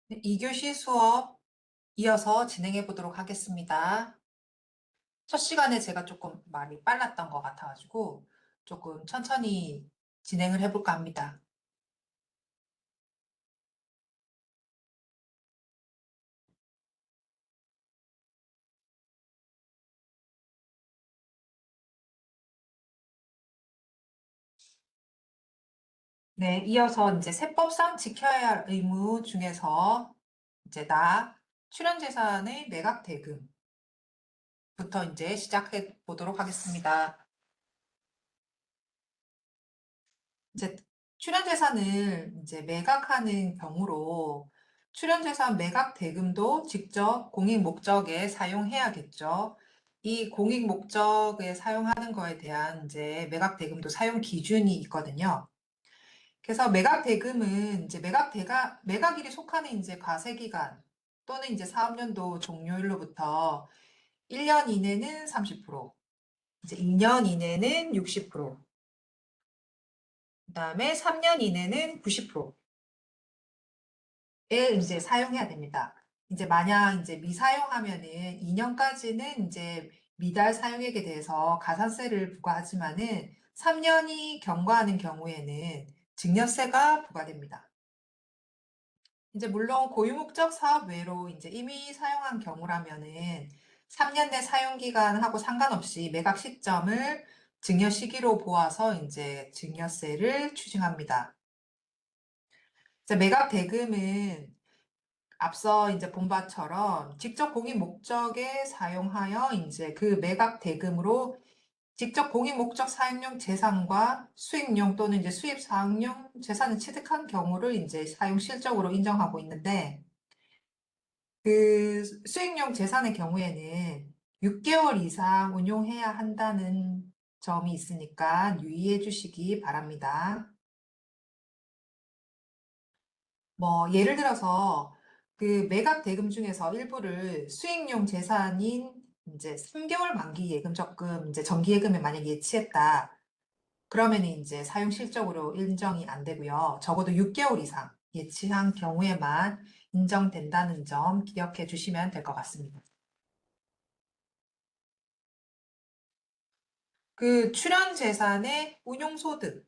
네, 2교시 수업 이어서 진행해 보도록 하겠습니다. 첫 시간에 제가 조금 말이 빨랐던 것 같아가지고 조금 천천히 진행을 해볼까 합니다. 네, 이어서 이제 세법상 지켜야 할 의무 중에서 이제 출연재산의 매각대금부터 이제 시작해 보도록 하겠습니다. 이제 출연재산을 이제 매각하는 경우로 출연재산 매각 대금도 직접 공익 목적에 사용해야겠죠. 이 공익 목적에 사용하는 거에 대한 이제 매각 대금도 사용 기준이 있거든요. 그래서 매각 대금은 이제 매각일이 속하는 이제 과세기간 또는 이제 사업연도 종료일로부터 1년 이내는 30%, 이제 2년 이내는 60%, 그다음에 3년 이내는 90%. 에 이제 사용해야 됩니다. 이제 만약 이제 미사용하면은 2년까지는 이제 미달 사용액에 대해서 가산세를 부과하지만은 3년이 경과하는 경우에는 증여세가 부과됩니다. 이제 물론 고유목적 사업 외로 이제 이미 사용한 경우라면은 3년 내 사용 기간하고 상관없이 매각 시점을 증여 시기로 보아서 이제 증여세를 추징합니다. 이제 매각 대금은 앞서 이제 본 바처럼 직접 공익 목적에 사용하여 이제 그 매각 대금으로 직접 공익 목적 사용용 재산과 수익용 또는 이제 수입 사업용 재산을 취득한 경우를 이제 사용 실적으로 인정하고 있는데 그 수익용 재산의 경우에는 6개월 이상 운용해야 한다는 점이 있으니까 유의해 주시기 바랍니다. 뭐, 예를 들어서 그 매각 대금 중에서 일부를 수익용 재산인 이제 3개월 만기 예금 적금, 이제 정기 예금에 만약 예치했다. 그러면 이제 사용 실적으로 인정이 안 되고요. 적어도 6개월 이상 예치한 경우에만 인정된다는 점 기억해 주시면 될 것 같습니다. 그 출연 재산의 운용 소득,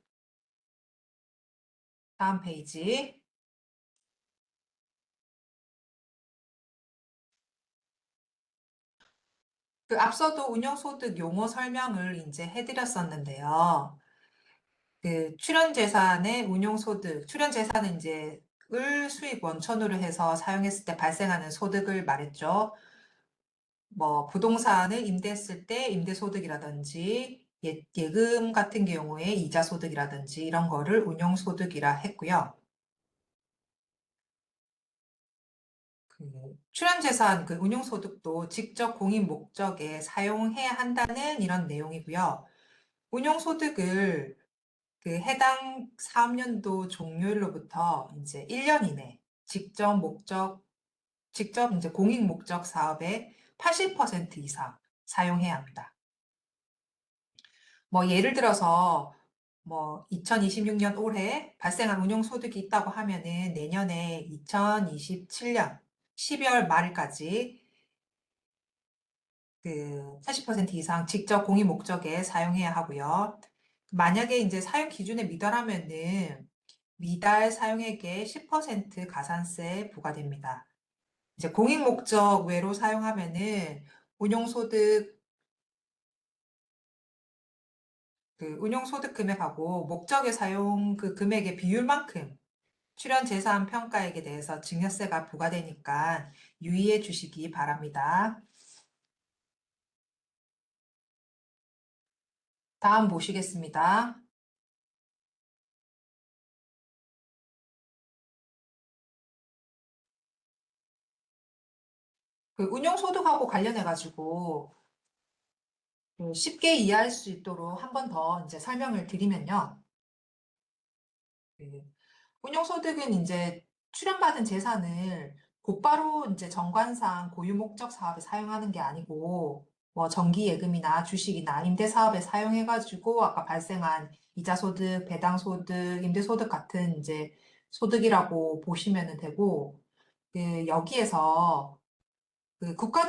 다음 페이지. 그 앞서도 운용 소득 용어 설명을 이제 해드렸었는데요. 그 출연재산의 운용소득, 출연재산은 이제 을 수익 원천으로 해서 사용했을 때 발생하는 소득을 말했죠. 뭐 부동산을 임대했을 때 임대소득이라든지 예금 같은 경우에 이자소득이라든지 이런 거를 운용소득이라 했고요. 그 출연재산, 그 운용소득도 직접 공익 목적에 사용해야 한다는 이런 내용이고요. 운용소득을 그 해당 사업연도 종료일로부터 이제 1년 이내 직접 이제 공익 목적 사업의 80% 이상 사용해야 합니다. 뭐 예를 들어서 뭐 2026년 올해 발생한 운용소득이 있다고 하면은 내년에 2027년 12월 말까지 그 80% 이상 직접 공익 목적에 사용해야 하고요. 만약에 이제 사용 기준에 미달하면은 미달 사용액의 10% 가산세 부과됩니다. 이제 공익 목적 외로 사용하면은 운용소득, 그 운용소득 금액하고 목적에 사용 그 금액의 비율만큼 출연 재산 평가액에 대해서 증여세가 부과되니까 유의해 주시기 바랍니다. 다음 보시겠습니다. 그 운용소득하고 관련해가지고 쉽게 이해할 수 있도록 한 번 더 이제 설명을 드리면요. 그 운용소득은 이제 출연받은 재산을 곧바로 이제 정관상 고유 목적 사업에 사용하는 게 아니고 뭐 정기예금이나 주식이나 임대사업에 사용해가지고 아까 발생한 이자소득, 배당소득, 임대소득 같은 이제 소득이라고 보시면 되고 여기에서 국가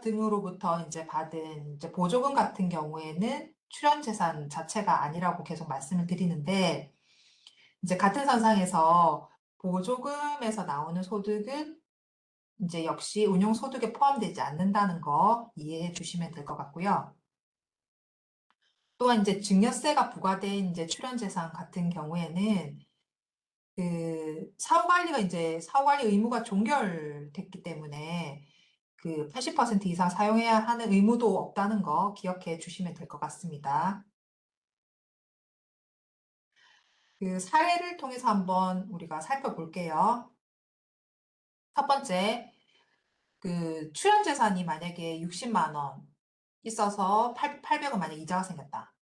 등으로부터 이제 받은 이제 보조금 같은 경우에는 출연 재산 자체가 아니라고 계속 말씀을 드리는데, 이제 같은 선상에서 보조금에서 나오는 소득은 이제 역시 운용소득에 포함되지 않는다는 거 이해해 주시면 될 것 같고요. 또한 이제 증여세가 부과된 이제 출연재산 같은 경우에는 사후관리 의무가 종결됐기 때문에 80% 이상 사용해야 하는 의무도 없다는 거 기억해 주시면 될 것 같습니다. 사례를 통해서 한번 우리가 살펴볼게요. 첫 번째, 출연 재산이 만약에 60만 원 있어서 800원 만약 이자가 생겼다.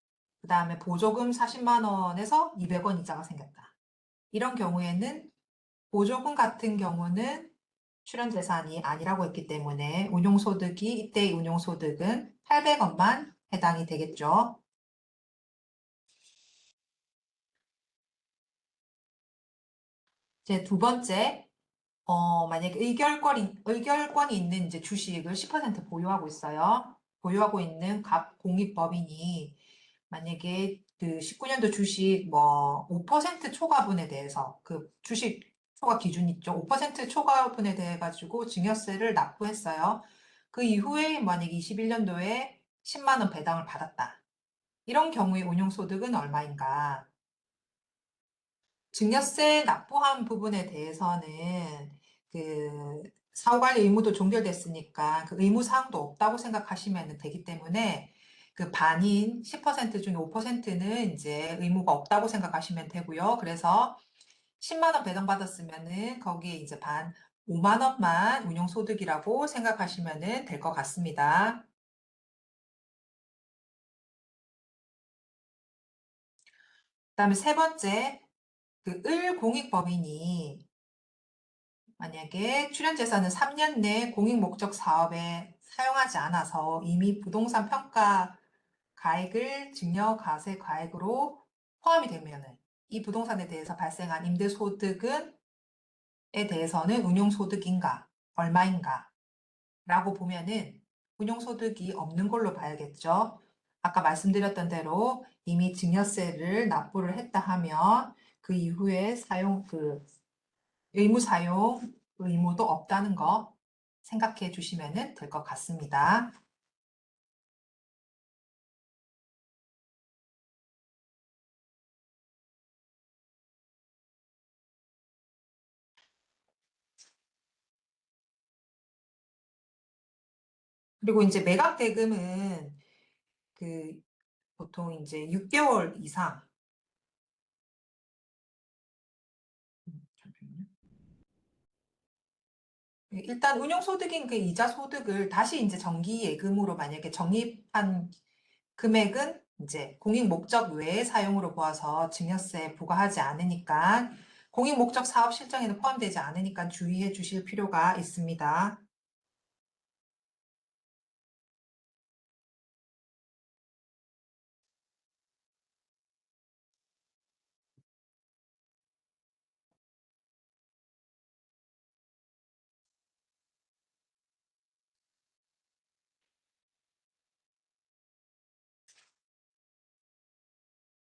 그 다음에 보조금 40만 원에서 200원 이자가 생겼다. 이런 경우에는 보조금 같은 경우는 출연 재산이 아니라고 했기 때문에 이때의 운용소득은 800원만 해당이 되겠죠. 이제 두 번째, 만약에 의결권이 있는 이제 주식을 10% 보유하고 있어요. 보유하고 있는 갑 공익법인이 만약에 19년도 주식 뭐 5% 초과분에 대해서 주식 초과 기준 있죠. 5% 초과분에 대해 가지고 증여세를 납부했어요. 그 이후에 만약에 21년도에 10만 원 배당을 받았다. 이런 경우에 운용소득은 얼마인가? 증여세 납부한 부분에 대해서는 사후관리 의무도 종결됐으니까 그 의무 사항도 없다고 생각하시면 되기 때문에 반인 10% 중에 5%는 이제 의무가 없다고 생각하시면 되고요. 그래서 10만 원 배당받았으면은 거기에 이제 5만 원만 운용소득이라고 생각하시면 될 것 같습니다. 그다음에 세 번째, 을공익법인이 만약에 출연재산은 3년 내 공익목적 사업에 사용하지 않아서 이미 부동산 평가 가액을 증여과세 가액으로 포함이 되면은 이 부동산에 대해서 발생한 임대소득에 대해서는 운용소득인가, 얼마인가 라고 보면은 운용소득이 없는 걸로 봐야겠죠. 아까 말씀드렸던 대로 이미 증여세를 납부를 했다 하면 그 이후에 의무 사용 의무도 없다는 거 생각해 주시면 될 것 같습니다. 그리고 이제 매각 대금은 그 보통 이제 6개월 이상 잠시만요. 일단 운용소득인 이자 소득을 다시 이제 정기예금으로 만약에 적립한 금액은 이제 공익 목적 외의 사용으로 보아서 증여세 부과하지 않으니까 공익 목적 사업 실정에는 포함되지 않으니까 주의해 주실 필요가 있습니다.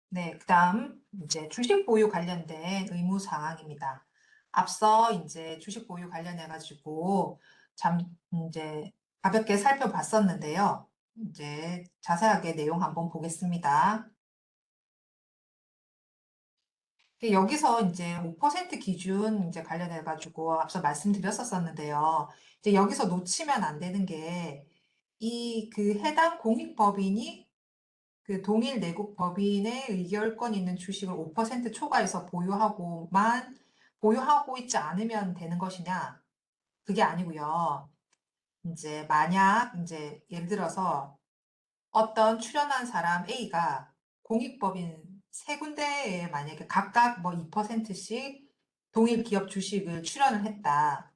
네, 그다음 이제 주식 보유 관련된 의무 사항입니다. 앞서 이제 주식 보유 관련해 가지고 잠 이제 가볍게 살펴봤었는데요. 이제 자세하게 내용 한번 보겠습니다. 여기서 이제 5% 기준 이제 관련해 가지고 앞서 말씀드렸었는데요. 이제 여기서 놓치면 안 되는 게 해당 공익법인이 동일 내국 법인의 의결권 있는 주식을 5% 초과해서 보유하고 있지 않으면 되는 것이냐? 그게 아니고요. 이제 만약 이제 예를 들어서 어떤 출연한 사람 A가 공익법인 세 군데에 만약에 각각 뭐 2%씩 동일 기업 주식을 출연을 했다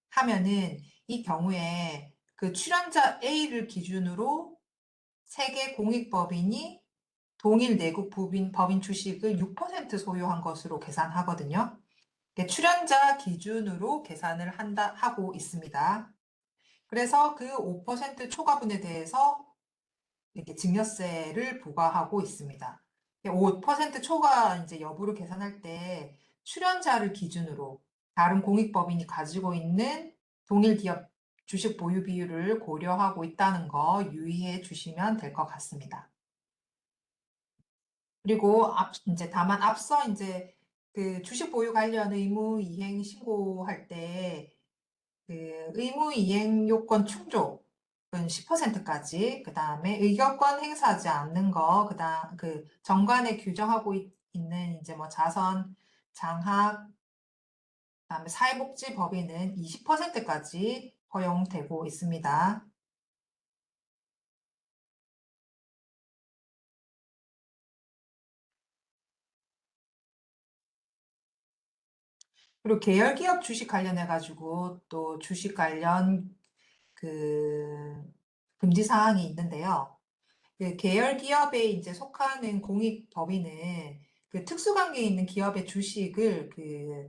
하면은 이 경우에 출연자 A를 기준으로 세개 공익법인이 동일 내국 법인 주식을 6% 소유한 것으로 계산하거든요. 출연자 기준으로 계산을 하고 있습니다. 그래서 그 5% 초과분에 대해서 이렇게 증여세를 부과하고 있습니다. 5% 초과 이제 여부를 계산할 때 출연자를 기준으로 다른 공익법인이 가지고 있는 동일 기업 주식 보유 비율을 고려하고 있다는 거 유의해 주시면 될 것 같습니다. 그리고 이제 다만 앞서 이제 그 주식 보유 관련 의무 이행 신고할 때 그 의무 이행 요건 충족은 10%까지, 그 다음에 의결권 행사하지 않는 거, 그 정관에 규정하고 있는 이제 뭐 자선, 장학, 그다음에 사회복지법인은 20%까지 허용되고 있습니다. 그리고 계열기업 주식 관련해 가지고 또 주식 관련 그 금지 사항이 있는데요. 그 계열 기업에 이제 속하는 공익법인은 그 특수관계에 있는 기업의 주식을 그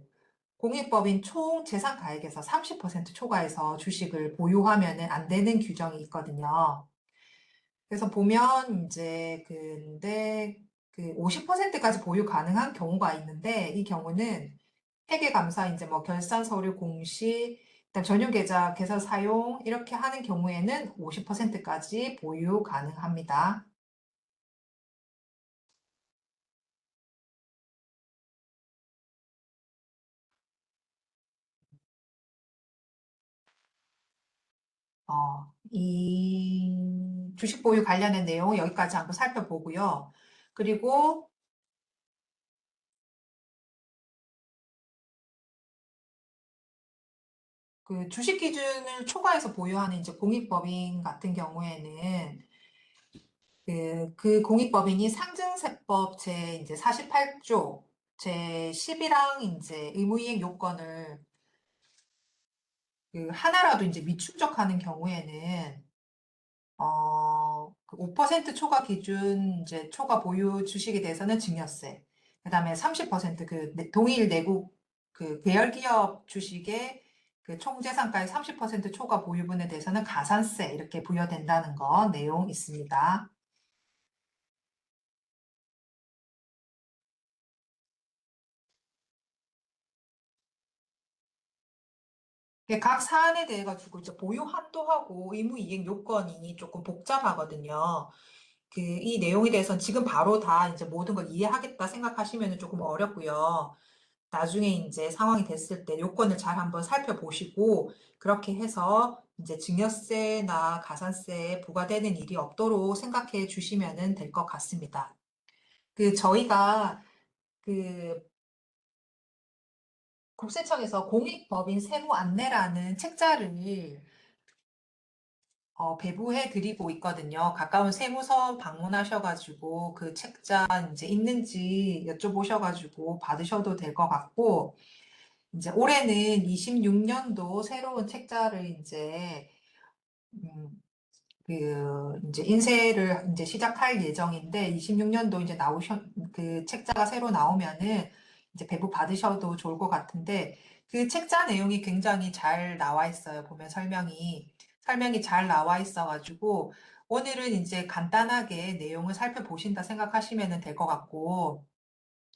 공익법인 총 재산 가액에서 30% 초과해서 주식을 보유하면은 안 되는 규정이 있거든요. 그래서 보면 이제 근데 그 50%까지 보유 가능한 경우가 있는데 이 경우는 회계감사 이제 뭐 결산 서류 공시, 그다음 전용 계좌 개설 사용 이렇게 하는 경우에는 50%까지 보유 가능합니다. 이 주식 보유 관련된 내용은 여기까지 한번 살펴보고요. 그리고 그 주식 기준을 초과해서 보유하는 이제 공익법인 같은 경우에는 그 공익법인이 상증세법 제 이제 48조 제 10이랑 이제 의무이행 요건을 그 하나라도 이제 미충족하는 경우에는 그5% 초과 기준 이제 초과 보유 주식에 대해서는 증여세, 그다음에 30%그 동일 내국 그 계열 기업 주식의 그 총재산가의 30% 초과 보유분에 대해서는 가산세 이렇게 부여된다는 거 내용 있습니다. 이게 각 사안에 대해 가지고 이제 보유 한도하고 의무 이행 요건이 조금 복잡하거든요. 그 이 내용에 대해서는 지금 바로 다 이제 모든 걸 이해하겠다 생각하시면 조금 어렵고요. 나중에 이제 상황이 됐을 때 요건을 잘 한번 살펴보시고 그렇게 해서 이제 증여세나 가산세에 부과되는 일이 없도록 생각해 주시면 될 것 같습니다. 그 저희가 그 국세청에서 공익법인 세무 안내라는 책자를 배부해 드리고 있거든요. 가까운 세무서 방문하셔가지고 그 책자 이제 있는지 여쭤보셔가지고 받으셔도 될 것 같고, 이제 올해는 26년도 새로운 책자를 이제, 음, 이제 인쇄를 이제 시작할 예정인데, 26년도 이제 그 책자가 새로 나오면은 이제 배부 받으셔도 좋을 것 같은데, 그 책자 내용이 굉장히 잘 나와 있어요. 보면 설명이 잘 나와 있어가지고, 오늘은 이제 간단하게 내용을 살펴보신다 생각하시면 될 것 같고,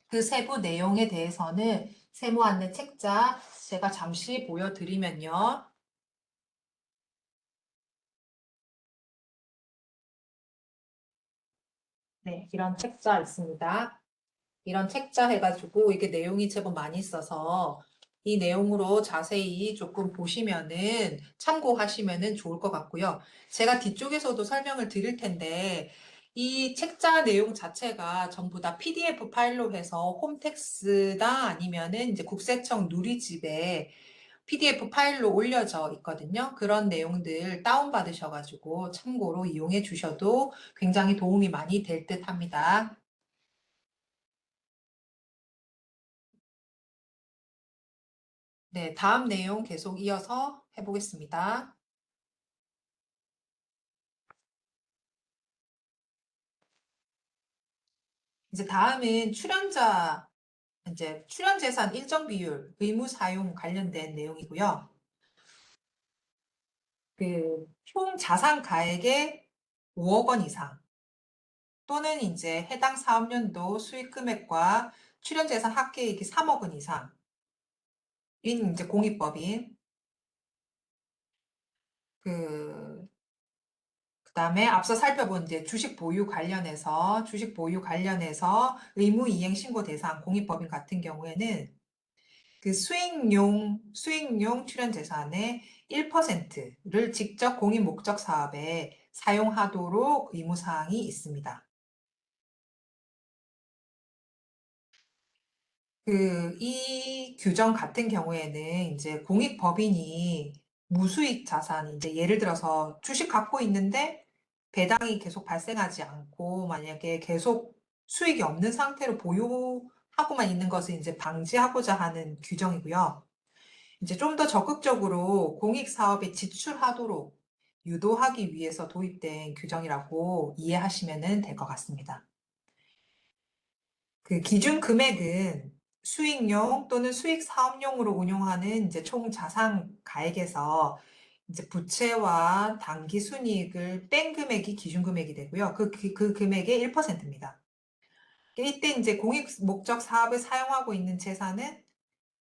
그 세부 내용에 대해서는 세무 안내 책자 제가 잠시 보여드리면요. 네, 이런 책자 있습니다. 이런 책자 해가지고 이게 내용이 제법 많이 있어서 이 내용으로 자세히 조금 보시면은 참고하시면은 좋을 것 같고요. 제가 뒤쪽에서도 설명을 드릴 텐데 이 책자 내용 자체가 전부 다 PDF 파일로 해서 홈택스나 아니면은 이제 국세청 누리집에 PDF 파일로 올려져 있거든요. 그런 내용들 다운받으셔가지고 참고로 이용해 주셔도 굉장히 도움이 많이 될 듯 합니다. 네, 다음 내용 계속 이어서 해보겠습니다. 이제 다음은 출연자 이제 출연재산 일정 비율 의무 사용 관련된 내용이고요. 총 자산 가액의 5억 원 이상 또는 이제 해당 사업연도 수익 금액과 출연재산 합계액이 3억 원 이상인 이제 공익법인 그다음에 앞서 살펴본 이제 주식 보유 관련해서 의무 이행 신고 대상 공익법인 같은 경우에는 수익용 출연 재산의 1%를 직접 공익 목적 사업에 사용하도록 의무 사항이 있습니다. 이 규정 같은 경우에는 이제 공익법인이 무수익 자산, 이제 예를 들어서 주식 갖고 있는데 배당이 계속 발생하지 않고 만약에 계속 수익이 없는 상태로 보유하고만 있는 것을 이제 방지하고자 하는 규정이고요. 이제 좀 더 적극적으로 공익 사업에 지출하도록 유도하기 위해서 도입된 규정이라고 이해하시면 될 것 같습니다. 기준 금액은 수익용 또는 수익 사업용으로 운용하는 이제 총 자산 가액에서 이제 부채와 당기 순이익을 뺀 금액이 기준 금액이 되고요. 그 금액의 1%입니다. 이때 이제 공익 목적 사업에 사용하고 있는 재산은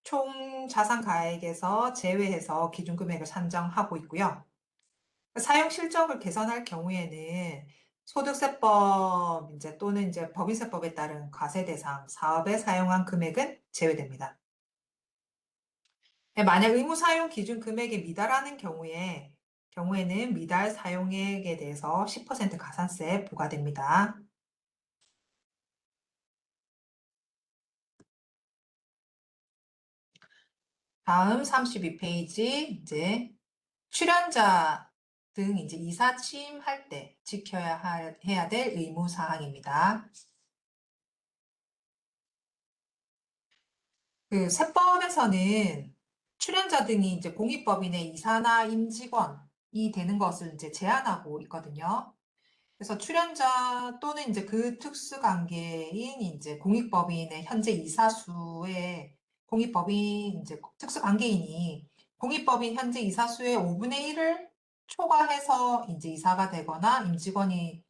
총 자산 가액에서 제외해서 기준 금액을 산정하고 있고요. 사용 실적을 개선할 경우에는 소득세법 이제 또는 이제 법인세법에 따른 과세 대상 사업에 사용한 금액은 제외됩니다. 만약 의무 사용 기준 금액에 미달하는 경우에는 미달 사용액에 대해서 10% 가산세 부과됩니다. 다음 32페이지 이제 출연자 등 이제 이사 취임할 때 해야 될 의무 사항입니다. 세법에서는 출연자 등이 이제 공익법인의 이사나 임직원이 되는 것을 이제 제한하고 있거든요. 그래서 출연자 또는 이제 그 특수관계인 이제 공익법인의 현재 이사수의 공익법인 이제 특수관계인이 공익법인 현재 이사수의 5분의 1을 초과해서 이제 이사가 되거나 임직원이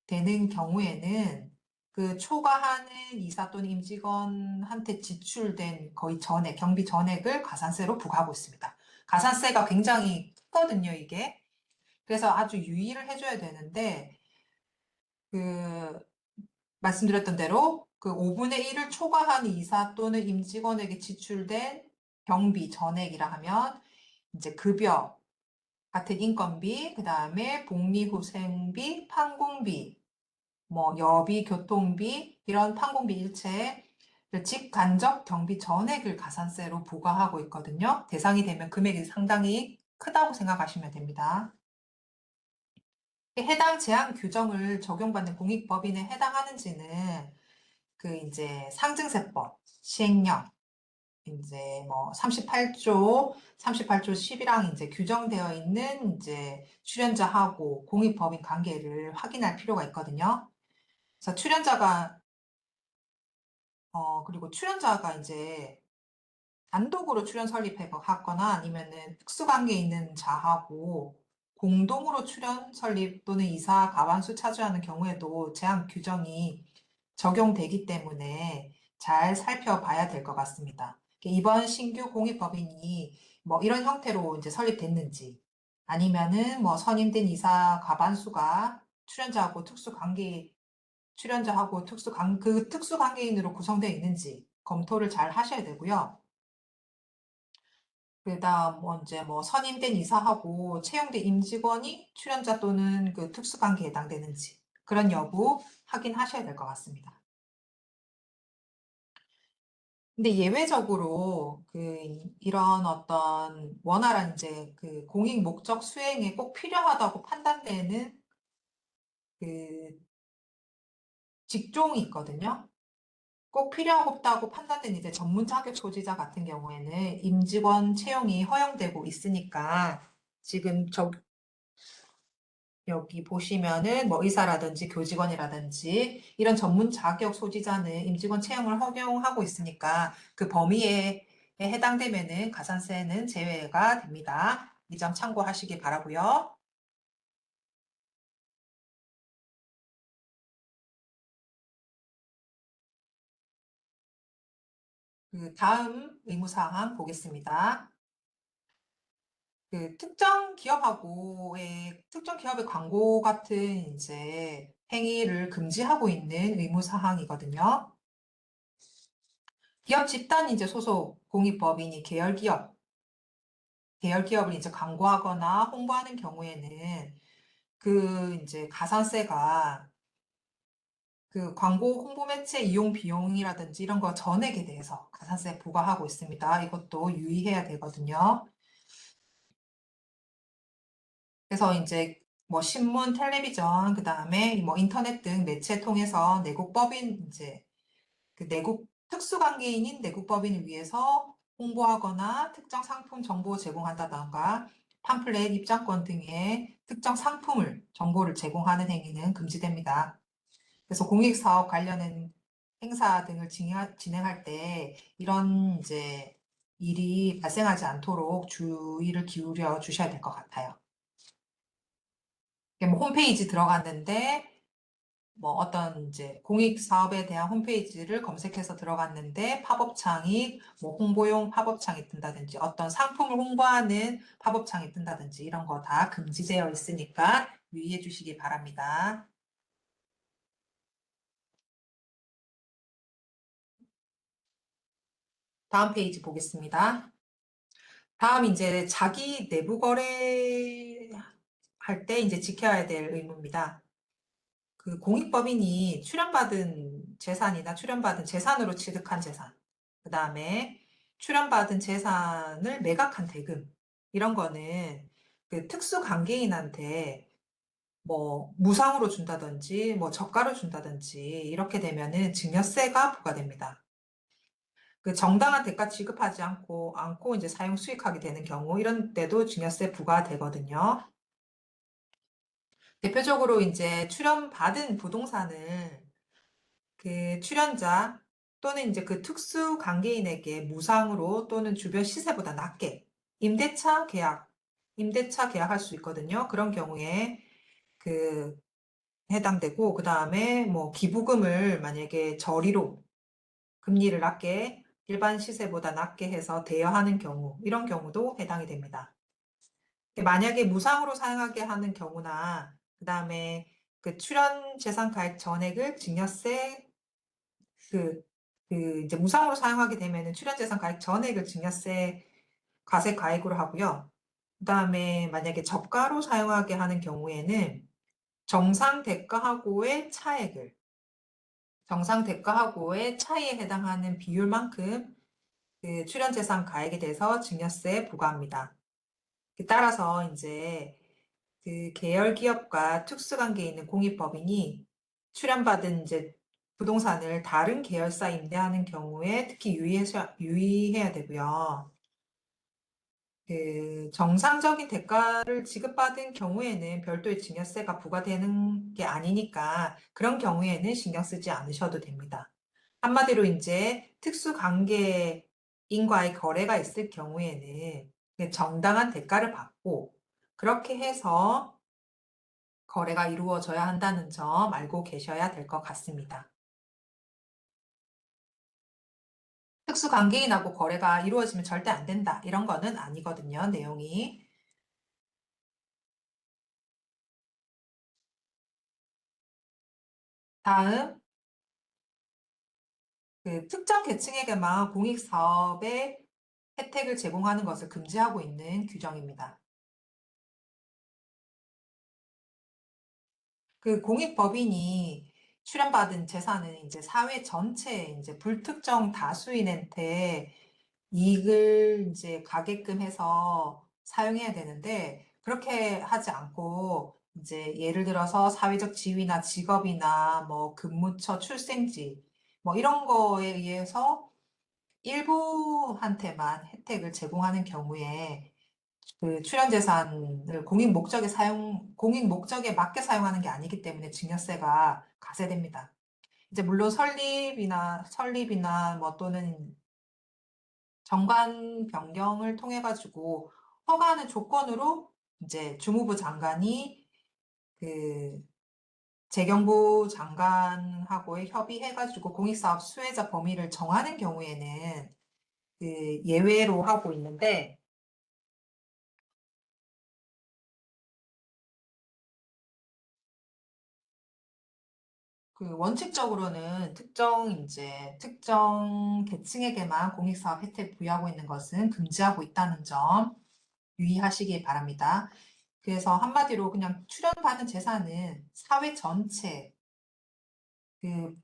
되는 경우에는 그 초과하는 이사 또는 임직원한테 지출된 거의 전액, 경비 전액을 가산세로 부과하고 있습니다. 가산세가 굉장히 크거든요, 이게. 그래서 아주 유의를 해줘야 되는데, 그, 말씀드렸던 대로 그 5분의 1을 초과한 이사 또는 임직원에게 지출된 경비 전액이라 하면 이제 급여, 같은 인건비, 그 다음에 복리후생비, 판공비, 뭐 여비, 교통비 이런 판공비 일체에 직간접 경비 전액을 가산세로 부과하고 있거든요. 대상이 되면 금액이 상당히 크다고 생각하시면 됩니다. 해당 제한 규정을 적용받는 공익법인에 해당하는지는 이제 상증세법 시행령 이제 뭐 38조 10이랑 이제 규정되어 있는 이제 출연자하고 공익법인 관계를 확인할 필요가 있거든요. 그래서 그리고 출연자가 이제 단독으로 출연 설립하거나 아니면은 특수관계 있는 자하고 공동으로 출연 설립 또는 이사 과반수 차지하는 경우에도 제한 규정이 적용되기 때문에 잘 살펴봐야 될 것 같습니다. 이번 신규 공익법인이 뭐 이런 형태로 이제 설립됐는지 아니면은 뭐 선임된 이사 과반수가 출연자하고 그 특수관계인으로 구성되어 있는지 검토를 잘 하셔야 되고요. 그다음 이제 뭐 선임된 이사하고 채용된 임직원이 출연자 또는 그 특수관계에 해당되는지 그런 여부 확인하셔야 될 것 같습니다. 근데 예외적으로 이런 어떤 원활한 이제 공익 목적 수행에 꼭 필요하다고 판단되는 그 직종이 있거든요. 꼭 필요하다고 판단된 이제 전문 자격 소지자 같은 경우에는 임직원 채용이 허용되고 있으니까 지금 여기 보시면은 뭐 의사라든지 교직원이라든지 이런 전문 자격 소지자는 임직원 채용을 허용하고 있으니까 그 범위에 해당되면은 가산세는 제외가 됩니다. 이 점 참고하시기 바라고요. 그 다음 의무사항 보겠습니다. 그 특정 기업의 광고 같은 이제 행위를 금지하고 있는 의무사항이거든요. 기업 집단 이제 소속 공익법인이 계열기업을 이제 광고하거나 홍보하는 경우에는 그 이제 가산세가 그 광고 홍보 매체 이용 비용이라든지 이런 거 전액에 대해서 가산세 부과하고 있습니다. 이것도 유의해야 되거든요. 그래서 이제 뭐 신문, 텔레비전, 그다음에 뭐 인터넷 등 매체 통해서 내국법인 이제 그 내국 특수관계인인 내국법인을 위해서 홍보하거나 특정 상품 정보 제공한다던가 팜플렛, 입장권 등의 특정 상품을 정보를 제공하는 행위는 금지됩니다. 그래서 공익사업 관련된 행사 등을 진행할 때 이런 이제 일이 발생하지 않도록 주의를 기울여 주셔야 될 것 같아요. 이게 뭐 홈페이지 들어갔는데 뭐 어떤 이제 공익 사업에 대한 홈페이지를 검색해서 들어갔는데 팝업창이 뭐 홍보용 팝업창이 뜬다든지 어떤 상품을 홍보하는 팝업창이 뜬다든지 이런 거 다 금지되어 있으니까 유의해 주시기 바랍니다. 다음 페이지 보겠습니다. 다음 이제 자기 내부 거래할 때 이제 지켜야 될 의무입니다. 그 공익법인이 출연받은 재산이나 출연받은 재산으로 취득한 재산, 그 다음에 출연받은 재산을 매각한 대금, 이런 거는 그 특수 관계인한테 뭐 무상으로 준다든지 뭐 저가로 준다든지 이렇게 되면은 증여세가 부과됩니다. 그 정당한 대가 지급하지 않고 이제 사용 수익하게 되는 경우 이런 때도 증여세 부과되거든요. 대표적으로 이제 출연받은 부동산을 그 출연자 또는 이제 그 특수 관계인에게 무상으로 또는 주변 시세보다 낮게 임대차 계약할 수 있거든요. 그런 경우에 그 해당되고, 그 다음에 뭐 기부금을 만약에 저리로 금리를 낮게 일반 시세보다 낮게 해서 대여하는 경우, 이런 경우도 해당이 됩니다. 만약에 무상으로 사용하게 하는 경우나, 그 다음에 그 출연 재산 가액 전액을 증여세 그, 이제 무상으로 사용하게 되면은 출연재산 가액 전액을 증여세 과세 가액으로 하고요. 그 다음에 만약에 저가로 사용하게 하는 경우에는 정상 대가하고의 차액을, 정상 대가하고의 차이에 해당하는 비율만큼 그 출연재산 가액에 대해서 증여세 부과합니다. 따라서 이제 그 계열 기업과 특수관계에 있는 공익법인이 출연받은 이제 부동산을 다른 계열사 임대하는 경우에 특히 유의해야 되고요. 그 정상적인 대가를 지급받은 경우에는 별도의 증여세가 부과되는 게 아니니까 그런 경우에는 신경 쓰지 않으셔도 됩니다. 한마디로 이제 특수관계인과의 거래가 있을 경우에는 그 정당한 대가를 받고 그렇게 해서 거래가 이루어져야 한다는 점 알고 계셔야 될 것 같습니다. 특수관계인하고 거래가 이루어지면 절대 안 된다. 이런 거는 아니거든요, 내용이. 다음, 그 특정 계층에게만 공익사업의 혜택을 제공하는 것을 금지하고 있는 규정입니다. 그 공익법인이 출연받은 재산은 이제 사회 전체에 이제 불특정 다수인한테 이익을 이제 가게끔 해서 사용해야 되는데 그렇게 하지 않고 이제 예를 들어서 사회적 지위나 직업이나 뭐 근무처, 출생지 뭐 이런 거에 의해서 일부한테만 혜택을 제공하는 경우에 그 출연재산을 공익 목적에 맞게 사용하는 게 아니기 때문에 증여세가 가세됩니다. 이제 물론 설립이나 뭐 또는 정관 변경을 통해 가지고 허가하는 조건으로 이제 주무부 장관이 그 재경부 장관하고의 협의해 가지고 공익사업 수혜자 범위를 정하는 경우에는 그 예외로 하고 있는데 그 원칙적으로는 특정 계층에게만 공익사업 혜택 부여하고 있는 것은 금지하고 있다는 점 유의하시기 바랍니다. 그래서 한마디로 그냥 출연받은 재산은 사회 전체 그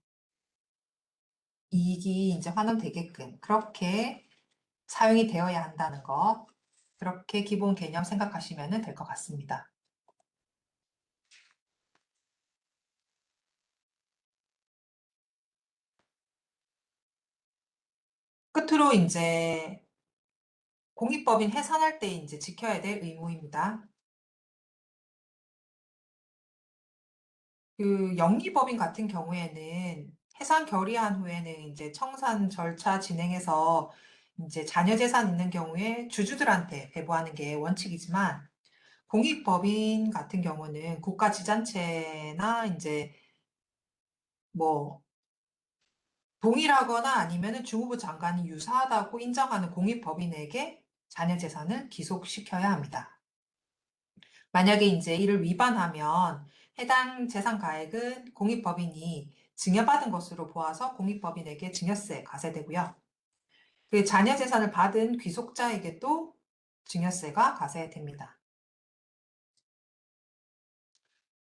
이익이 이제 환원되게끔 그렇게 사용이 되어야 한다는 거, 그렇게 기본 개념 생각하시면 될 것 같습니다. 끝으로 이제 공익법인 해산할 때 이제 지켜야 될 의무입니다. 그 영리법인 같은 경우에는 해산 결의한 후에는 이제 청산 절차 진행해서 이제 자녀 재산 있는 경우에 주주들한테 배부하는 게 원칙이지만 공익법인 같은 경우는 국가 지자체나 이제 뭐 동일하거나 아니면은 주무부 장관이 유사하다고 인정하는 공익법인에게 자녀 재산을 기속시켜야 합니다. 만약에 이제 이를 위반하면 해당 재산 가액은 공익법인이 증여받은 것으로 보아서 공익법인에게 증여세 가세되고요. 그 자녀 재산을 받은 귀속자에게도 증여세가 가세됩니다.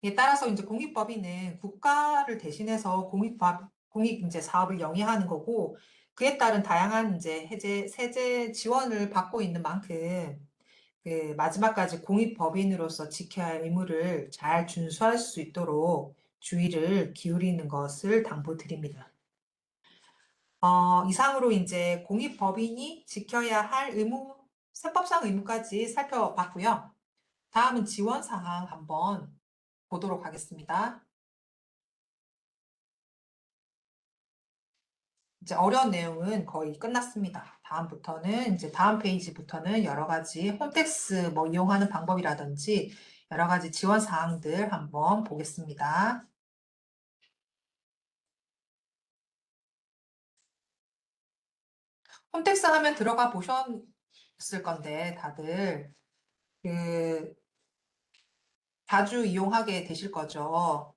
이에 따라서 이제 공익법인은 국가를 대신해서 공익 이제 사업을 영위하는 거고, 그에 따른 다양한 이제 세제 지원을 받고 있는 만큼, 그 마지막까지 공익법인으로서 지켜야 할 의무를 잘 준수할 수 있도록 주의를 기울이는 것을 당부드립니다. 이상으로 이제 공익법인이 지켜야 할 세법상 의무까지 살펴봤고요. 다음은 지원 사항 한번 보도록 하겠습니다. 이제 어려운 내용은 거의 끝났습니다. 다음 페이지부터는 여러 가지 홈택스 뭐 이용하는 방법이라든지 여러 가지 지원 사항들 한번 보겠습니다. 홈택스 하면 들어가 보셨을 건데 다들 그 자주 이용하게 되실 거죠.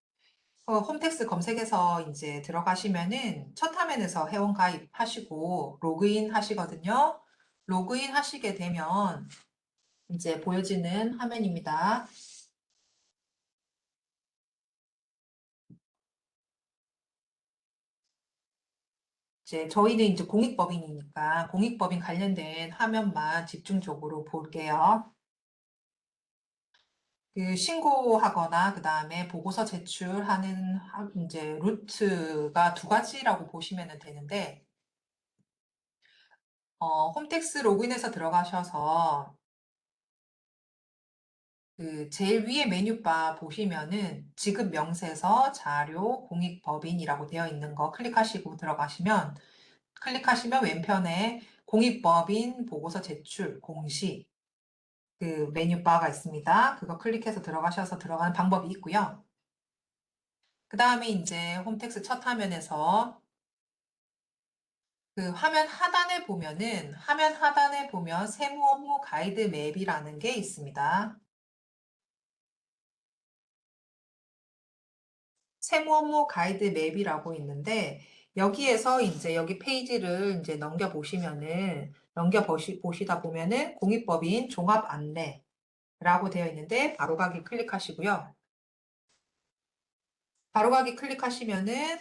홈택스 검색해서 이제 들어가시면은 첫 화면에서 회원 가입하시고 로그인 하시거든요. 로그인 하시게 되면 이제 보여지는 화면입니다. 이제 저희는 이제 공익법인이니까 공익법인 관련된 화면만 집중적으로 볼게요. 그 신고하거나 그다음에 보고서 제출하는 이제 루트가 두 가지라고 보시면 되는데 홈택스 로그인해서 들어가셔서 그 제일 위에 메뉴바 보시면은 지급 명세서 자료 공익법인이라고 되어 있는 거 클릭하시면 왼편에 공익법인 보고서 제출 공시 그 메뉴바가 있습니다. 그거 클릭해서 들어가셔서 들어가는 방법이 있고요. 그 다음에 이제 홈택스 첫 화면에서 그 화면 하단에 보면 세무 업무 가이드 맵이라는 게 있습니다. 세무 업무 가이드 맵이라고 있는데 여기에서 이제 여기 페이지를 이제 보시다 보면은 공익법인 종합 안내라고 되어 있는데 바로가기 클릭하시고요. 바로가기 클릭하시면은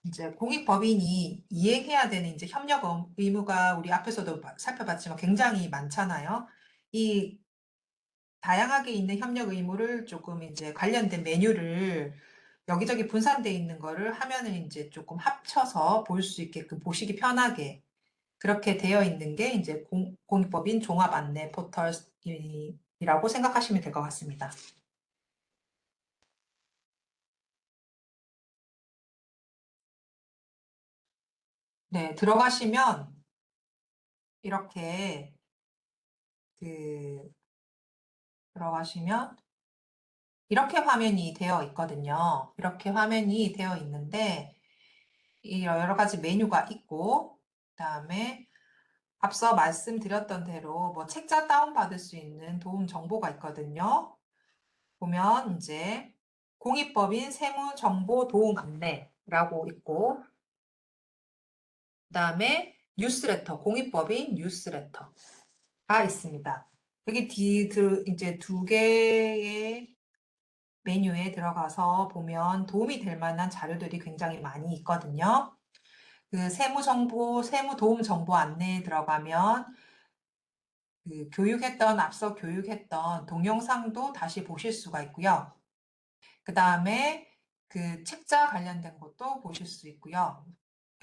이제 공익법인이 이행해야 되는 이제 협력 의무가 우리 앞에서도 살펴봤지만 굉장히 많잖아요. 이 다양하게 있는 협력 의무를 조금 이제 관련된 메뉴를 여기저기 분산돼 있는 거를 화면을 이제 조금 합쳐서 볼 수 있게끔 보시기 편하게 그렇게 되어 있는 게 이제 공익법인 종합 안내 포털이라고 생각하시면 될 것 같습니다. 네, 이렇게 그 들어가시면 이렇게 화면이 되어 있거든요. 이렇게 화면이 되어 있는데 이 여러 가지 메뉴가 있고 그다음에 앞서 말씀드렸던 대로 뭐 책자 다운받을 수 있는 도움 정보가 있거든요. 보면 이제 공익법인 세무정보 도움 안내라고 있고 그다음에 뉴스레터, 공익법인 뉴스레터가 있습니다. 여기 이제 두 개의 메뉴에 들어가서 보면 도움이 될 만한 자료들이 굉장히 많이 있거든요. 그 세무 도움 정보 안내에 들어가면 앞서 교육했던 동영상도 다시 보실 수가 있고요. 그 다음에 그 책자 관련된 것도 보실 수 있고요.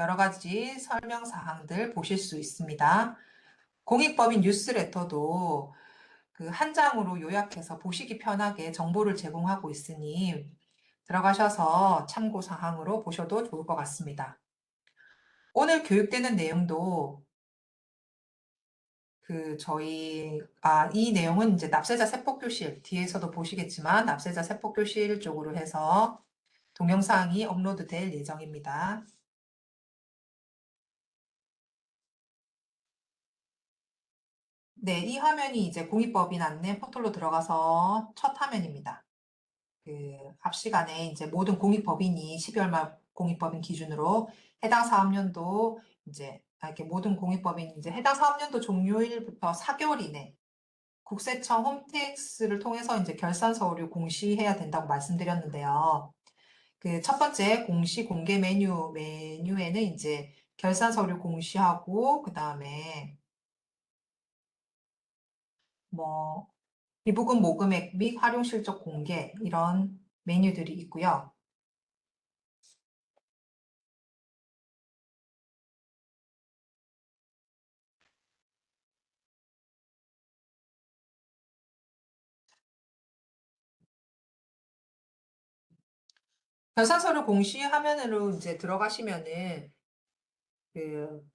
여러 가지 설명 사항들 보실 수 있습니다. 공익법인 뉴스레터도 그 한 장으로 요약해서 보시기 편하게 정보를 제공하고 있으니 들어가셔서 참고 사항으로 보셔도 좋을 것 같습니다. 오늘 교육되는 내용도 이 내용은 이제 납세자 세법교실, 뒤에서도 보시겠지만 납세자 세법교실 쪽으로 해서 동영상이 업로드 될 예정입니다. 네, 이 화면이 이제 공익법인 안내 포털로 들어가서 첫 화면입니다. 앞 시간에 이제 모든 공익법인이 12월 말 공익법인 기준으로 해당 사업년도 이렇게 모든 공익법인 이제 해당 사업년도 종료일부터 4개월 이내 국세청 홈택스를 통해서 이제 결산 서류 공시해야 된다고 말씀드렸는데요. 그 첫 번째 공시 공개 메뉴에는 이제 결산 서류 공시하고 그다음에 뭐 기부금 모금액 및 활용 실적 공개 이런 메뉴들이 있고요. 결산 서류 공시 화면으로 이제 들어가시면은 그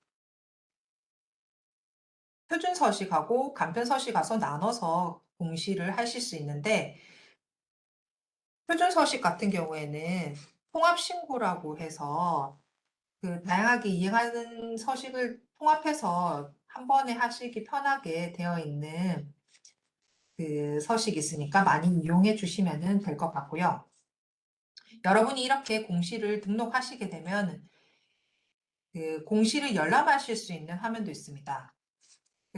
표준 서식하고 간편 서식가서 나눠서 공시를 하실 수 있는데 표준 서식 같은 경우에는 통합 신고라고 해서 다양하게 이행하는 서식을 통합해서 한 번에 하시기 편하게 되어 있는 그 서식이 있으니까 많이 이용해 주시면 될 것 같고요. 여러분이 이렇게 공시를 등록하시게 되면 그 공시를 열람하실 수 있는 화면도 있습니다.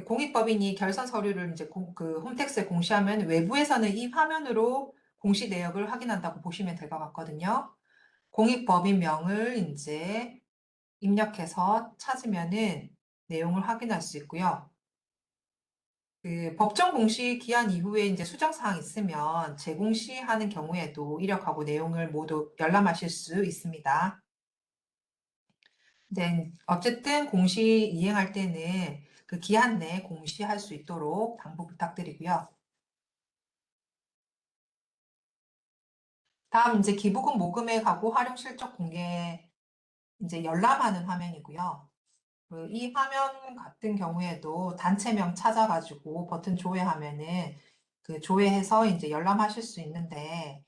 공익법인이 결산 서류를 이제 그 홈택스에 공시하면 외부에서는 이 화면으로 공시 내역을 확인한다고 보시면 될 것 같거든요. 공익법인명을 이제 입력해서 찾으면은 내용을 확인할 수 있고요. 그 법정 공시 기한 이후에 이제 수정 사항 있으면 재공시하는 경우에도 이력하고 내용을 모두 열람하실 수 있습니다. 네, 어쨌든 공시 이행할 때는 그 기한 내에 공시할 수 있도록 당부 부탁드리고요. 다음 이제 기부금 모금액하고 활용 실적 공개 이제 열람하는 화면이고요. 이 화면 같은 경우에도 단체명 찾아가지고 버튼 조회하면은 그 조회해서 이제 열람하실 수 있는데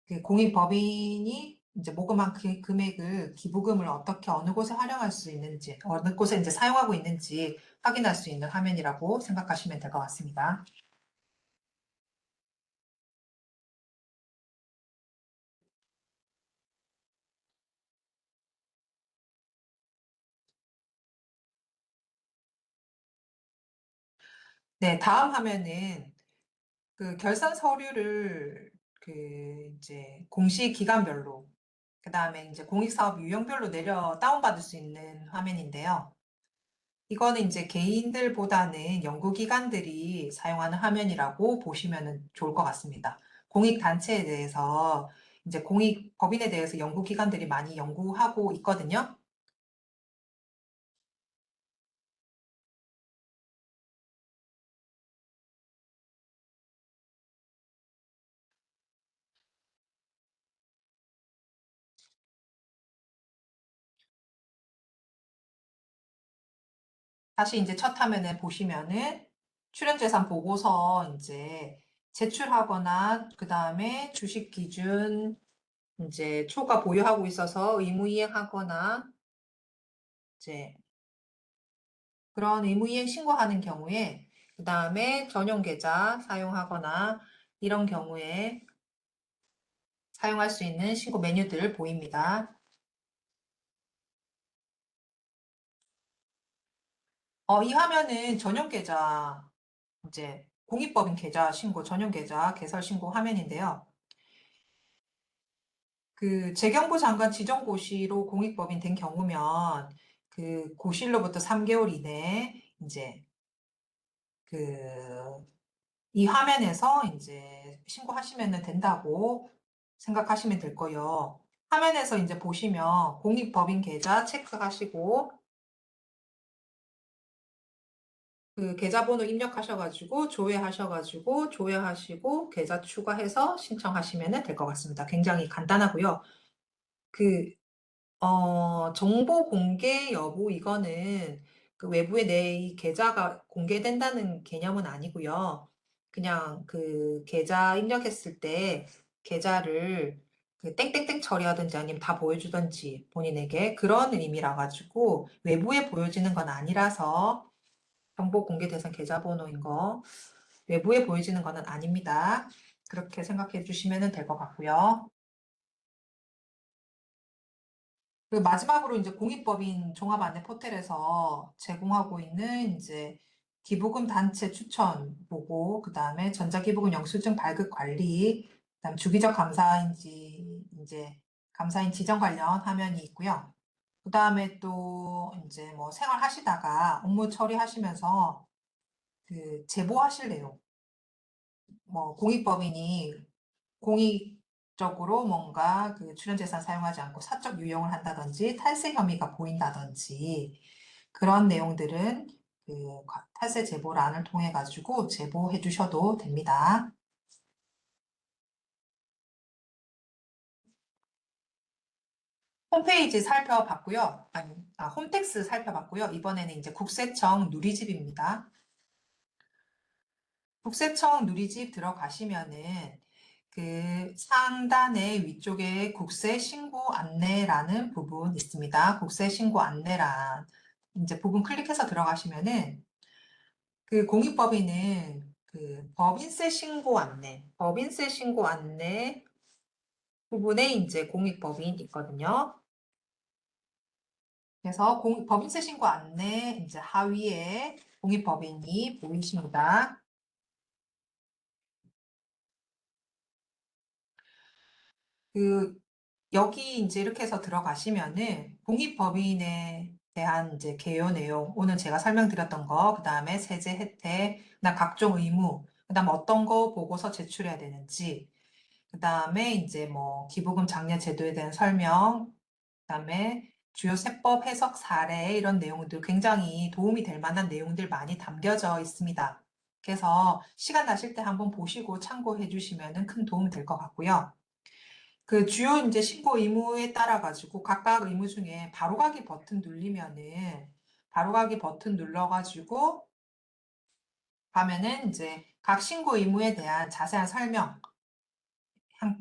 그 공익법인이 이제 모금한 그 금액을 기부금을 어떻게 어느 곳에 활용할 수 있는지 어느 곳에 이제 사용하고 있는지 확인할 수 있는 화면이라고 생각하시면 될 것 같습니다. 네, 다음 화면은 그 결산 서류를 이제 공시 기간별로 그다음에 이제 공익사업 유형별로 다운받을 수 있는 화면인데요. 이거는 이제 개인들보다는 연구기관들이 사용하는 화면이라고 보시면 좋을 것 같습니다. 공익단체에 대해서 이제 공익법인에 대해서 연구기관들이 많이 연구하고 있거든요. 다시 이제 첫 화면에 보시면은 출연재산 보고서 이제 제출하거나 그 다음에 주식 기준 이제 초과 보유하고 있어서 의무이행하거나 이제 그런 의무이행 신고하는 경우에 그 다음에 전용 계좌 사용하거나 이런 경우에 사용할 수 있는 신고 메뉴들 보입니다. 이 화면은 전용 계좌 이제 공익법인 계좌 신고, 전용 계좌 개설 신고 화면인데요. 그 재경부 장관 지정고시로 공익법인 된 경우면 그 고시로부터 3개월 이내에 이제 그 이 화면에서 이제 신고하시면 된다고 생각하시면 될 거예요. 화면에서 이제 보시면 공익법인 계좌 체크하시고 그 계좌번호 입력하셔가지고 조회하시고 계좌 추가해서 신청하시면 될 것 같습니다. 굉장히 간단하고요. 그 정보 공개 여부 이거는 그 외부에 내 이 계좌가 공개된다는 개념은 아니고요. 그냥 그 계좌 입력했을 때 계좌를 그 땡땡땡 처리하든지 아니면 다 보여주든지 본인에게 그런 의미라 가지고 외부에 보여지는 건 아니라서 정보 공개 대상 계좌번호인 거 외부에 보여지는 거는 아닙니다. 그렇게 생각해 주시면 될 것 같고요. 그 마지막으로 이제 공익법인 종합안내 포털에서 제공하고 있는 이제 기부금 단체 추천 보고, 그 다음에 전자기부금 영수증 발급 관리, 그다음 주기적 감사인지 이제 감사인 지정 관련 화면이 있고요. 그 다음에 또 이제 뭐 생활하시다가 업무 처리하시면서 그 제보하실 내용, 뭐 공익법인이 공익적으로 뭔가 그 출연재산 사용하지 않고 사적 유용을 한다든지 탈세 혐의가 보인다든지 그런 내용들은 그 탈세 제보란을 통해 가지고 제보해 주셔도 됩니다. 홈페이지 살펴봤고요. 홈택스 살펴봤고요. 이번에는 이제 국세청 누리집입니다. 국세청 누리집 들어가시면은 그 상단의 위쪽에 국세 신고 안내라는 부분 있습니다. 국세 신고 안내란 이제 부분 클릭해서 들어가시면은 그 공익법인은 그 법인세 신고 안내 부분에 이제 공익법인 있거든요. 그래서 법인세 신고 안내 이제 하위에 공익법인이 보이십니다. 그 여기 이제 이렇게 해서 들어가시면은 공익법인에 대한 이제 개요 내용, 오늘 제가 설명드렸던 거, 그 다음에 세제 혜택, 그다음 각종 의무, 그 다음 어떤 거 보고서 제출해야 되는지, 그 다음에 이제 뭐 기부금 장려 제도에 대한 설명, 그 다음에 주요 세법 해석 사례 이런 내용들 굉장히 도움이 될 만한 내용들 많이 담겨져 있습니다. 그래서 시간 나실 때 한번 보시고 참고해 주시면 큰 도움이 될 것 같고요. 그 주요 이제 신고 의무에 따라 가지고 각각 의무 중에 바로가기 버튼 누르면은 바로가기 버튼 눌러가지고 가면은 이제 각 신고 의무에 대한 자세한 설명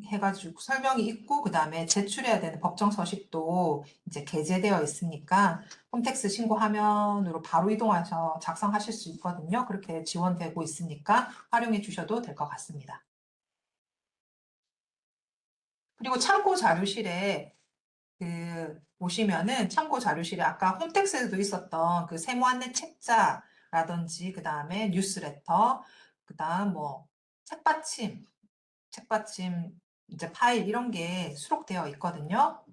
해가지고 설명이 있고 그 다음에 제출해야 되는 법정 서식도 이제 게재되어 있으니까 홈택스 신고 화면으로 바로 이동하셔 작성하실 수 있거든요. 그렇게 지원되고 있으니까 활용해 주셔도 될 것 같습니다. 그리고 참고 자료실에 그 보시면은 참고 자료실에 아까 홈택스에도 있었던 그 세무 안내 책자라든지 그 다음에 뉴스레터 그 다음 뭐 책받침 이제 파일 이런 게 수록되어 있거든요.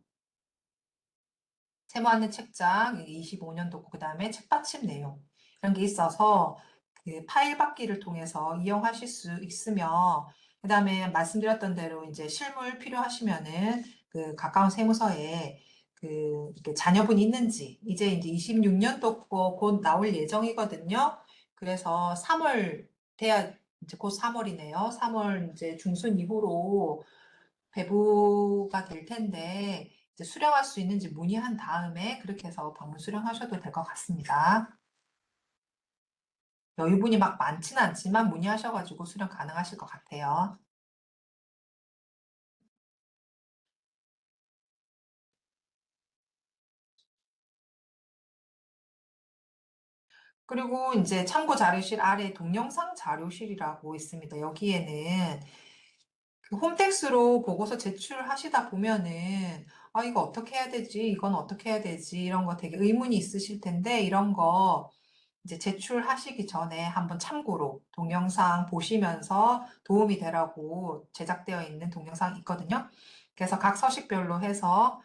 세무안내 책장 25년도 그 다음에 책받침 내용 이런 게 있어서 그 파일 받기를 통해서 이용하실 수 있으며 그 다음에 말씀드렸던 대로 이제 실물 필요하시면은 그 가까운 세무서에 그 이렇게 자녀분이 있는지 이제 26년도 거 곧 나올 예정이거든요. 그래서 3월 돼야 이제 곧 3월이네요. 3월 이제 중순 이후로 배부가 될 텐데 이제 수령할 수 있는지 문의한 다음에 그렇게 해서 방문 수령하셔도 될 것 같습니다. 여유분이 막 많지는 않지만 문의하셔가지고 수령 가능하실 것 같아요. 그리고 이제 참고 자료실 아래 동영상 자료실이라고 있습니다. 여기에는 그 홈택스로 보고서 제출하시다 보면은 아, 이거 어떻게 해야 되지? 이건 어떻게 해야 되지? 이런 거 되게 의문이 있으실 텐데 이런 거 이제 제출하시기 전에 한번 참고로 동영상 보시면서 도움이 되라고 제작되어 있는 동영상 있거든요. 그래서 각 서식별로 해서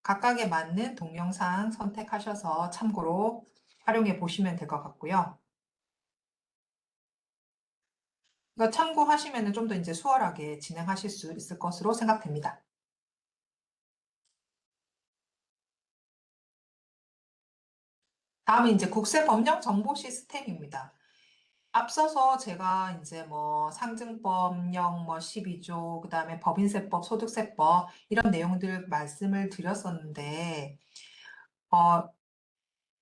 각각에 맞는 동영상 선택하셔서 참고로 활용해 보시면 될 것 같고요. 이거 참고하시면 좀 더 이제 수월하게 진행하실 수 있을 것으로 생각됩니다. 다음은 이제 국세법령 정보 시스템입니다. 앞서서 제가 이제 뭐 상증법령 뭐 12조, 그다음에 법인세법, 소득세법 이런 내용들 말씀을 드렸었는데 어,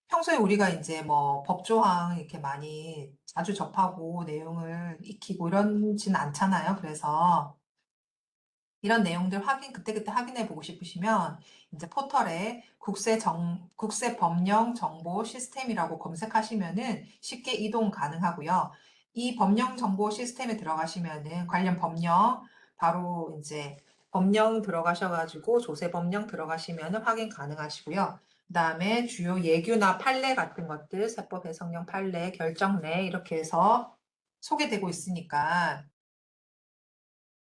평소에 우리가 이제 뭐 법조항 이렇게 많이 자주 접하고 내용을 익히고 이런지는 않잖아요. 그래서 이런 내용들 그때그때 확인해 보고 싶으시면 이제 포털에 국세 법령 정보 시스템이라고 검색하시면은 쉽게 이동 가능하고요. 이 법령 정보 시스템에 들어가시면은 관련 법령 바로 이제 법령 들어가셔가지고 조세 법령 들어가시면은 확인 가능하시고요. 그다음에 주요 예규나 판례 같은 것들, 세법 해석령 판례, 결정례 이렇게 해서 소개되고 있으니까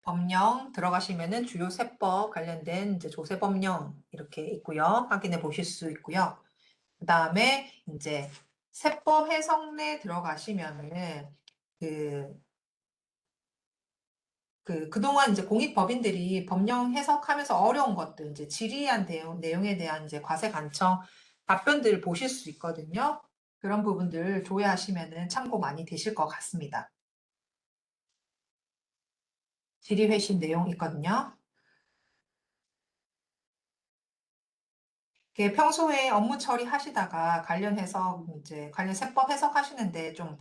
법령 들어가시면은 주요 세법 관련된 이제 조세법령 이렇게 있고요. 확인해 보실 수 있고요. 그 다음에 이제 세법 해석례 들어가시면은 그, 그동안 이제 공익법인들이 법령 해석하면서 어려운 것들, 이제 질의한 내용에 대한 이제 과세 관청 답변들 보실 수 있거든요. 그런 부분들 조회하시면은 참고 많이 되실 것 같습니다. 질의 회신 내용 있거든요. 평소에 업무 처리하시다가 관련해서 이제 관련 세법 해석하시는데 좀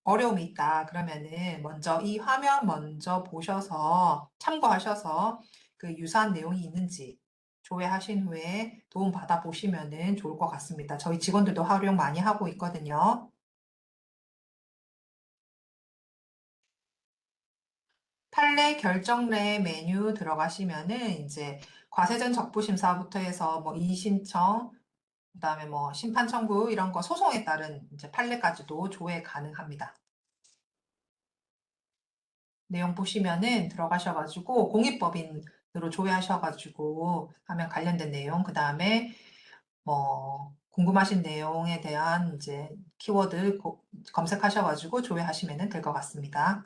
어려움이 있다. 그러면은 먼저 이 화면 먼저 보셔서 참고하셔서 그 유사한 내용이 있는지 조회하신 후에 도움 받아 보시면은 좋을 것 같습니다. 저희 직원들도 활용 많이 하고 있거든요. 판례 결정례 메뉴 들어가시면은 이제 과세전 적부심사부터 해서 뭐 이의신청 그다음에 뭐 심판 청구 이런 거 소송에 따른 이제 판례까지도 조회 가능합니다. 내용 보시면은 들어가셔가지고 공익법인으로 조회하셔가지고 하면 관련된 내용 그다음에 뭐 궁금하신 내용에 대한 이제 키워드 검색하셔가지고 조회하시면 될 것 같습니다.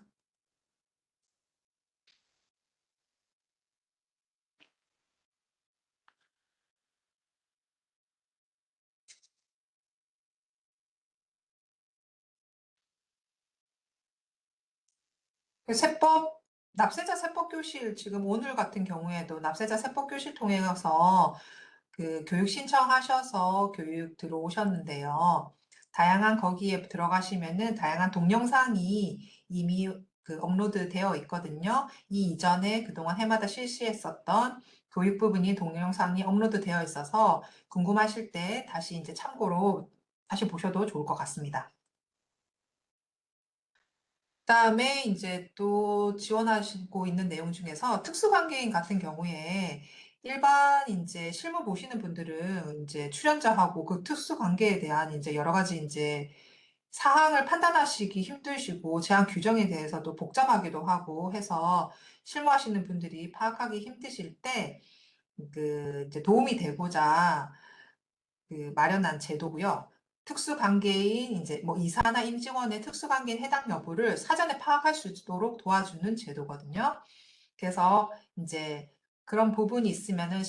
그 납세자 세법 교실 지금 오늘 같은 경우에도 납세자 세법 교실 통해서 그 교육 신청하셔서 교육 들어오셨는데요. 다양한 거기에 들어가시면은 다양한 동영상이 이미 그 업로드 되어 있거든요. 이 이전에 그동안 해마다 실시했었던 교육 부분이 동영상이 업로드 되어 있어서 궁금하실 때 다시 이제 참고로 다시 보셔도 좋을 것 같습니다. 그다음에 이제 또 지원하시고 있는 내용 중에서 특수관계인 같은 경우에 일반 이제 실무 보시는 분들은 이제 출연자하고 그 특수관계에 대한 이제 여러 가지 이제 사항을 판단하시기 힘드시고 제한 규정에 대해서도 복잡하기도 하고 해서 실무하시는 분들이 파악하기 힘드실 때 그 이제 도움이 되고자 그 마련한 제도고요. 특수관계인 이제 뭐 이사나 임직원의 특수관계인 해당 여부를 사전에 파악할 수 있도록 도와주는 제도거든요. 그래서 이제 그런 부분이 있으면은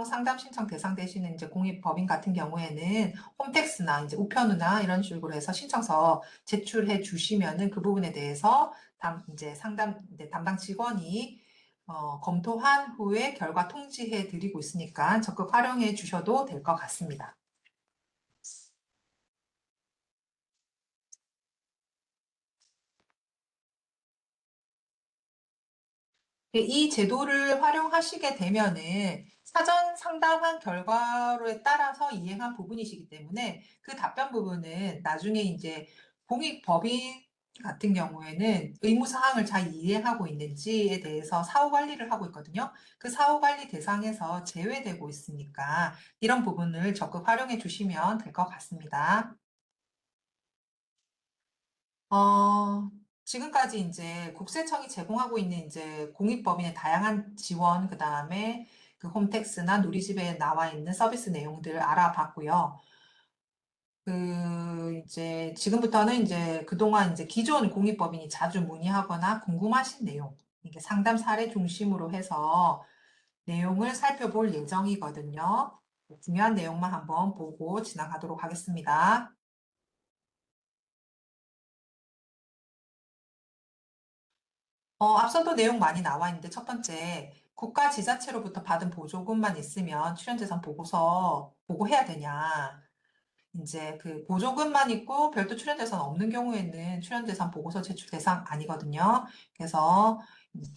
상담 신청 대상 되시는 이제 공익법인 같은 경우에는 홈택스나 이제 우편이나 이런 식으로 해서 신청서 제출해 주시면은 그 부분에 대해서 이제 이제 담당 직원이 검토한 후에 결과 통지해 드리고 있으니까 적극 활용해 주셔도 될 것 같습니다. 이 제도를 활용하시게 되면은 사전 상담한 결과에 따라서 이행한 부분이시기 때문에 그 답변 부분은 나중에 이제 공익법인 같은 경우에는 의무사항을 잘 이행하고 있는지에 대해서 사후 관리를 하고 있거든요. 그 사후 관리 대상에서 제외되고 있으니까 이런 부분을 적극 활용해 주시면 될 것 같습니다. 어, 지금까지 이제 국세청이 제공하고 있는 이제 공익법인의 다양한 지원, 그 다음에 그 홈택스나 누리집에 나와 있는 서비스 내용들 알아봤고요. 그 이제 지금부터는 이제 그동안 이제 기존 공익법인이 자주 문의하거나 궁금하신 내용, 이게 상담 사례 중심으로 해서 내용을 살펴볼 예정이거든요. 중요한 내용만 한번 보고 지나가도록 하겠습니다. 앞서도 내용 많이 나와 있는데 첫 번째, 국가 지자체로부터 받은 보조금만 있으면 출연재산 보고서 보고해야 되냐. 이제 그 보조금만 있고 별도 출연재산 없는 경우에는 출연재산 보고서 제출 대상 아니거든요. 그래서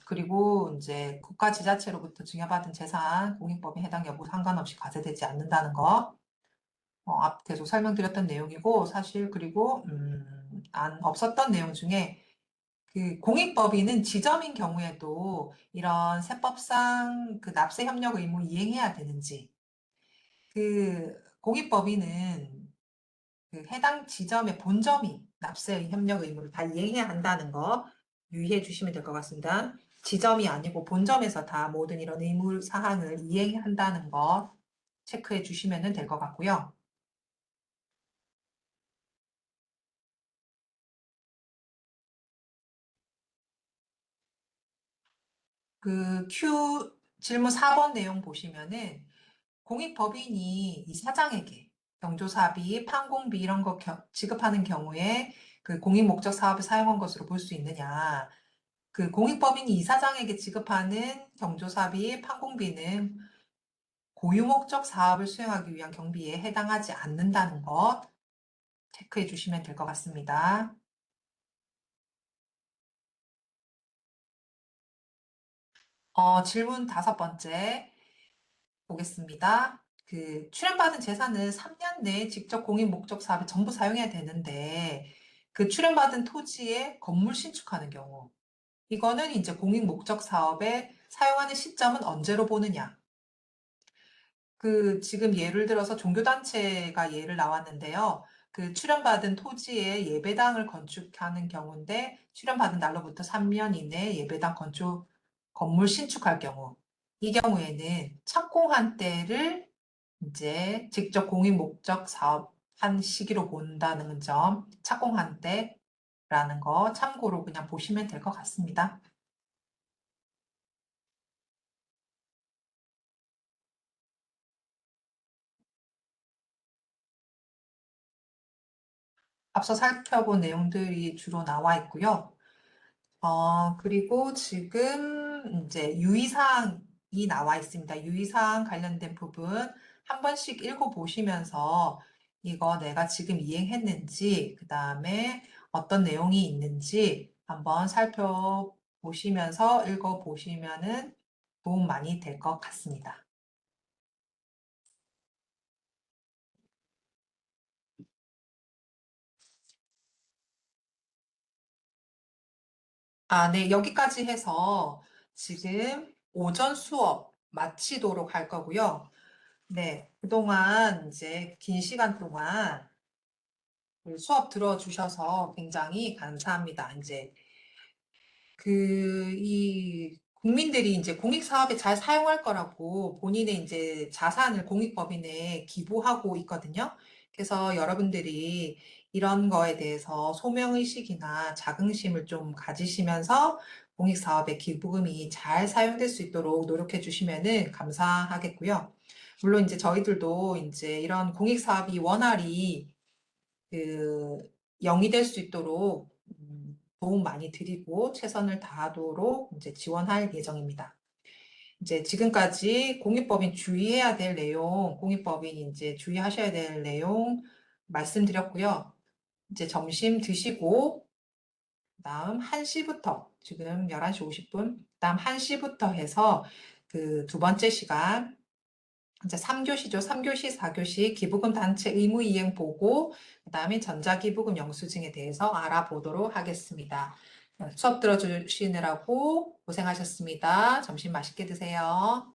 그리고 이제 국가 지자체로부터 증여받은 재산 공익법인 해당 여부 상관없이 과세되지 않는다는 거. 앞 계속 설명드렸던 내용이고 사실 그리고 안 없었던 내용 중에 그 공익법인은 지점인 경우에도 이런 세법상 그 납세 협력 의무 이행해야 되는지, 그 공익법인은 그 해당 지점의 본점이 납세 협력 의무를 다 이행해야 한다는 거 유의해 주시면 될 것 같습니다. 지점이 아니고 본점에서 다 모든 이런 의무 사항을 이행해야 한다는 거 체크해 주시면 될 것 같고요. 그 Q 질문 4번 내용 보시면은 공익법인이 이사장에게 경조사비, 판공비 이런 거 지급하는 경우에 그 공익목적 사업을 사용한 것으로 볼 수 있느냐. 그 공익법인이 이사장에게 지급하는 경조사비, 판공비는 고유목적 사업을 수행하기 위한 경비에 해당하지 않는다는 것 체크해 주시면 될 것 같습니다. 질문 다섯 번째 보겠습니다. 그 출연받은 재산은 3년 내에 직접 공익 목적 사업에 전부 사용해야 되는데 그 출연받은 토지에 건물 신축하는 경우 이거는 이제 공익 목적 사업에 사용하는 시점은 언제로 보느냐? 그 지금 예를 들어서 종교단체가 예를 나왔는데요. 그 출연받은 토지에 예배당을 건축하는 경우인데 출연받은 날로부터 3년 이내에 예배당 건축 건물 신축할 경우 이 경우에는 착공한 때를 이제 직접 공익 목적 사업한 시기로 본다는 점 착공한 때라는 거 참고로 그냥 보시면 될 것 같습니다. 앞서 살펴본 내용들이 주로 나와 있고요. 그리고 지금 이제 유의사항이 나와 있습니다. 유의사항 관련된 부분 한 번씩 읽어보시면서 이거 내가 지금 이행했는지, 그 다음에 어떤 내용이 있는지 한번 살펴보시면서 읽어보시면은 도움 많이 될 것 같습니다. 네, 여기까지 해서 지금 오전 수업 마치도록 할 거고요. 네, 그동안 이제 긴 시간 동안 그 수업 들어주셔서 굉장히 감사합니다. 이제 이 국민들이 이제 공익사업에 잘 사용할 거라고 본인의 이제 자산을 공익법인에 기부하고 있거든요. 그래서 여러분들이 이런 거에 대해서 소명의식이나 자긍심을 좀 가지시면서 공익사업의 기부금이 잘 사용될 수 있도록 노력해 주시면은 감사하겠고요. 물론 이제 저희들도 이제 이런 공익사업이 원활히 그 영위될 수 있도록 도움 많이 드리고 최선을 다하도록 이제 지원할 예정입니다. 이제 지금까지 공익법인 주의해야 될 내용, 공익법인 이제 주의하셔야 될 내용 말씀드렸고요. 이제 점심 드시고 그다음 1시부터 지금 11시 50분. 그다음 1시부터 해서 그 두 번째 시간 이제 3교시죠. 3교시, 4교시 기부금 단체 의무 이행 보고 그다음에 전자기부금 영수증에 대해서 알아보도록 하겠습니다. 수업 들어주시느라고 고생하셨습니다. 점심 맛있게 드세요.